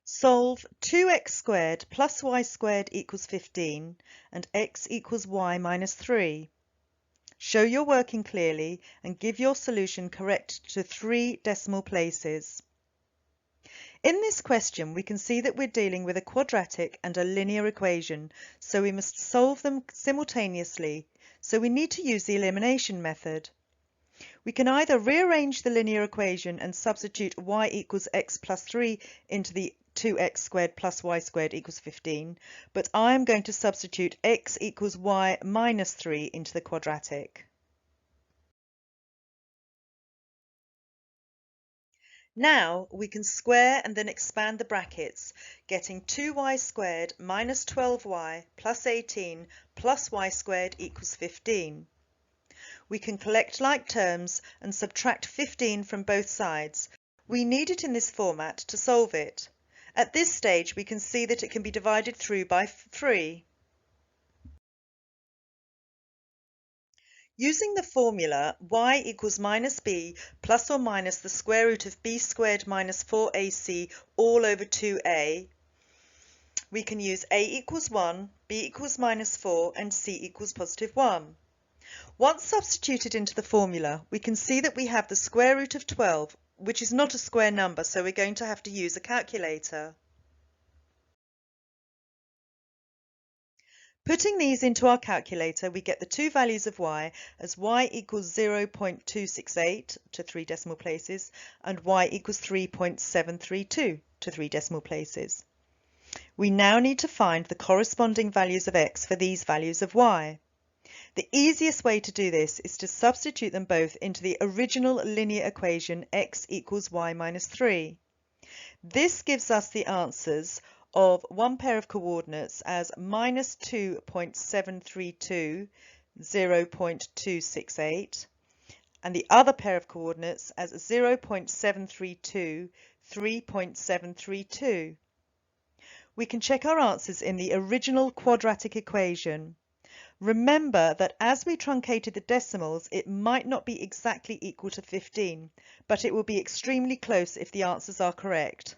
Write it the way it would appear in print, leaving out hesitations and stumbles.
Solve 2x squared plus y squared equals 15 and x equals y minus 3. Show you're working clearly and give your solution correct to 3 decimal places. In this question, we can see that we're dealing with a quadratic and a linear equation, so we must solve them simultaneously, so we need to use the elimination method. We can either rearrange the linear equation and substitute y equals x plus 3 into the 2x squared plus y squared equals 15, but I am going to substitute x equals y minus 3 into the quadratic. Now we can square and then expand the brackets, getting 2y squared minus 12y plus 18 plus y squared equals 15. We can collect like terms and subtract 15 from both sides. We need it in this format to solve it. At this stage, we can see that it can be divided through by 3. Using the formula y equals minus b plus or minus the square root of b squared minus 4ac all over 2a, we can use a equals 1, b equals minus 4 and c equals positive 1. Once substituted into the formula, we can see that we have the square root of 12, which is not a square number, so we're going to have to use a calculator. Putting these into our calculator, we get the two values of y as y equals 0.268 to 3 decimal places and y equals 3.732 to 3 decimal places. We now need to find the corresponding values of x for these values of y. The easiest way to do this is to substitute them both into the original linear equation x equals y minus 3. This gives us the answers of one pair of coordinates as minus 2.732, 0.268, and the other pair of coordinates as 0.732, 3.732. We can check our answers in the original quadratic equation. Remember that as we truncated the decimals, it might not be exactly equal to 15, but it will be extremely close if the answers are correct.